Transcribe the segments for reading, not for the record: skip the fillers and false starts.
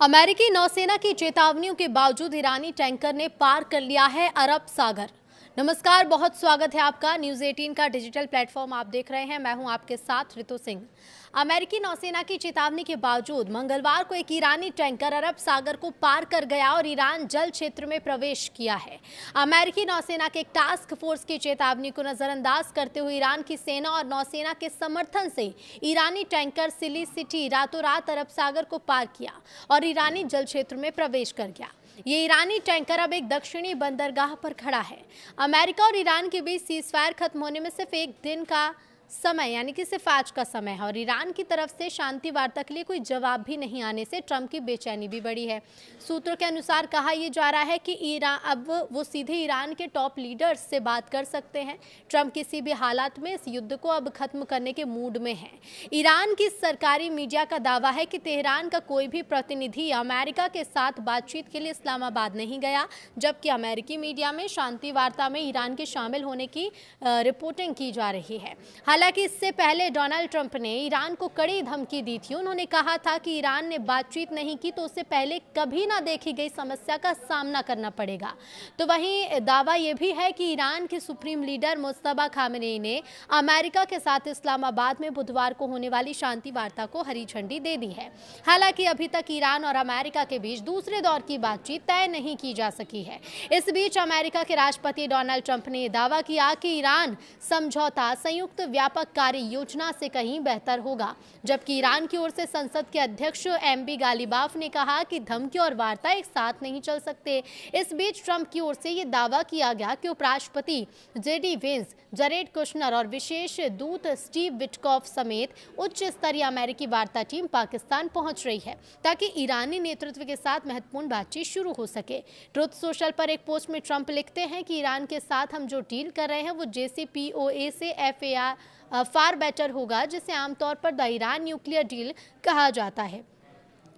अमेरिकी नौसेना की चेतावनियों के बावजूद ईरानी टैंकर ने पार कर लिया है अरब सागर। नमस्कार, बहुत स्वागत है आपका। न्यूज़ 18 का डिजिटल प्लेटफॉर्म आप देख रहे हैं। मैं हूं आपके साथ रितु सिंह। अमेरिकी नौसेना की चेतावनी के बावजूद मंगलवार को एक ईरानी टैंकर अरब सागर को पार कर गया और ईरान जल क्षेत्र में प्रवेश किया है। अमेरिकी नौसेना के एक टास्क फोर्स की चेतावनी को नजरअंदाज करते हुए ईरान की सेना और नौसेना के समर्थन से ईरानी टैंकर सिली सिटी रातों रात अरब सागर को पार किया और ईरानी जल क्षेत्र में प्रवेश कर गया। ये ईरानी टैंकर अब एक दक्षिणी बंदरगाह पर खड़ा है। अमेरिका और ईरान के बीच सीजफायर खत्म होने में सिर्फ एक दिन का समय यानी कि सिर्फ आज का समय है और ईरान की तरफ से शांति वार्ता के लिए कोई जवाब भी नहीं आने से ट्रंप की बेचैनी भी बढ़ी है। सूत्रों के अनुसार कहा यह जा रहा है कि ईरान अब वो सीधे ईरान के टॉप लीडर्स से बात कर सकते हैं। ट्रंप किसी भी हालात में इस युद्ध को अब खत्म करने के मूड में है। ईरान की सरकारी मीडिया का दावा है कि तेहरान का कोई भी प्रतिनिधि अमेरिका के साथ बातचीत के लिए इस्लामाबाद नहीं गया, जबकि अमेरिकी मीडिया में शांति वार्ता में ईरान के शामिल होने की रिपोर्टिंग की जा रही है। हालांकि इससे पहले डोनाल्ड ट्रंप ने ईरान को कड़ी धमकी दी थी। उन्होंने कहा था कि ईरान ने बातचीत नहीं की तो उससे पहले कभी ना देखी गई समस्या का सामना करना पड़ेगा। तो वहीं दावा यह भी है कि ईरान के सुप्रीम लीडर मुस्तफा खामेनेई ने अमेरिका के साथ इस्लामाबाद में बुधवार को होने वाली शांति वार्ता को हरी झंडी दे दी है। हालांकि अभी तक ईरान और अमेरिका के बीच दूसरे दौर की बातचीत तय नहीं की जा सकी है। इस बीच अमेरिका के राष्ट्रपति डोनाल्ड ट्रंप ने दावा किया कि ईरान समझौता संयुक्त व्यापक कार्य योजना से कहीं बेहतर होगा, जबकि ईरान की ओर से संसद के अध्यक्ष एमबी गालिबाफ ने कहा कि धमकी और वार्ता एक साथ नहीं चल सकते। इस बीच ट्रंप की ओर से यह दावा किया गया कि उपराष्ट्रपति जेडी वेंस, जरेड कुशनर और विशेष दूत स्टीव विटकॉफ समेत उच्च स्तरीय अमेरिकी वार्ता टीम पाकिस्तान पहुंच रही है ताकि ईरानी नेतृत्व के साथ महत्वपूर्ण बातचीत शुरू हो सके। ट्रुथ सोशल पर एक पोस्ट में ट्रंप लिखते हैं कि ईरान के साथ हम जो डील कर रहे हैं वो JCPOA से फार बेटर होगा, जिसे आमतौर पर द ईरान न्यूक्लियर डील कहा जाता है।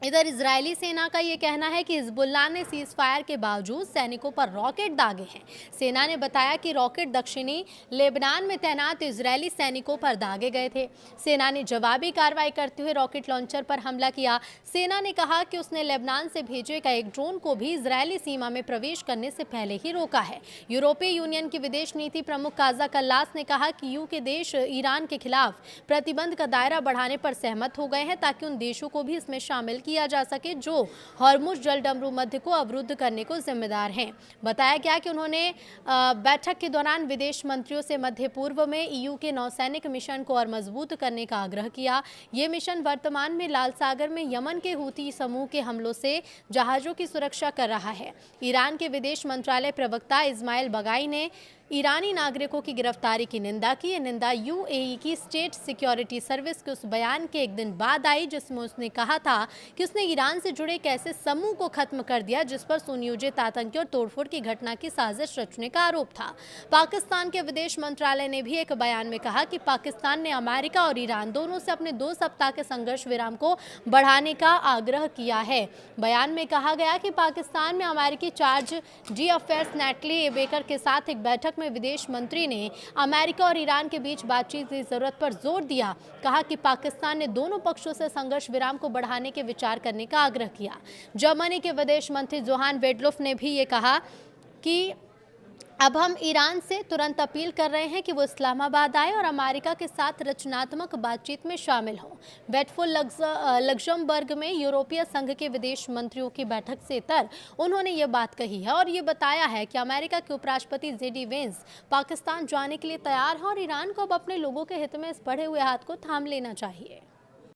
इधर इजरायली सेना का ये कहना है कि हिजबुल्लाह ने सीज फायर के बावजूद सैनिकों पर रॉकेट दागे हैं। सेना ने बताया कि रॉकेट दक्षिणी लेबनान में तैनात इजरायली सैनिकों पर दागे गए थे। सेना ने जवाबी कार्रवाई करते हुए रॉकेट लॉन्चर पर हमला किया। सेना ने कहा कि उसने लेबनान से भेजे गए एक ड्रोन को भी इजरायली सीमा में प्रवेश करने से पहले ही रोका है। यूरोपीय यूनियन की विदेश नीति प्रमुख काजा कल्लास ने कहा कि यूके के देश ईरान के खिलाफ प्रतिबंध का दायरा बढ़ाने पर सहमत हो गए हैं ताकि उन देशों को भी इसमें शामिल किया जा सके जो हॉर्मुज जल डमरू मध्य को अवरुद्ध करने को जिम्मेदार हैं। बताया गया कि उन्होंने बैठक के दौरान विदेश मंत्रियों से मध्य पूर्व में EU के नौसैनिक मिशन को और मजबूत करने का आग्रह किया। ये मिशन वर्तमान में लाल सागर में यमन के हूती समूह के हमलों से जहाजों की सुरक्षा कर रहा है। ईरान के विदेश मंत्रालय प्रवक्ता इस्माइल बगाई ने ईरानी नागरिकों की गिरफ्तारी की निंदा की। ये निंदा UAE की स्टेट सिक्योरिटी सर्विस के उस बयान के एक दिन बाद आई जिसमें उसने कहा था कि उसने ईरान से जुड़े एक ऐसे समूह को खत्म कर दिया जिस पर सुनियोजित आतंकी और तोड़फोड़ की घटना की साजिश रचने का आरोप था। पाकिस्तान के विदेश मंत्रालय ने भी एक बयान में कहा कि पाकिस्तान ने अमेरिका और ईरान दोनों से अपने 2 सप्ताह के संघर्ष विराम को बढ़ाने का आग्रह किया है। बयान में कहा गया कि पाकिस्तान में अमेरिकी चार्ज जी अफेयर्स नेटली बेकर के साथ एक बैठक में विदेश मंत्री ने अमेरिका और ईरान के बीच बातचीत की जरूरत पर जोर दिया। कहा कि पाकिस्तान ने दोनों पक्षों से संघर्ष विराम को बढ़ाने के विचार करने का आग्रह किया। जर्मनी के विदेश मंत्री जोहान वेडलोफ ने भी ये कहा कि अब हम ईरान से तुरंत अपील कर रहे हैं कि वो इस्लामाबाद आए और अमेरिका के साथ रचनात्मक बातचीत में शामिल हों। बेटफुल लग्जमबर्ग में यूरोपीय संघ के विदेश मंत्रियों की बैठक से इतर उन्होंने ये बात कही है और ये बताया है कि अमेरिका के उपराष्ट्रपति जेडी वेंस पाकिस्तान जाने के लिए तैयार हैं और ईरान को अब अपने लोगों के हित में इस बढ़े हुए हाथ को थाम लेना चाहिए।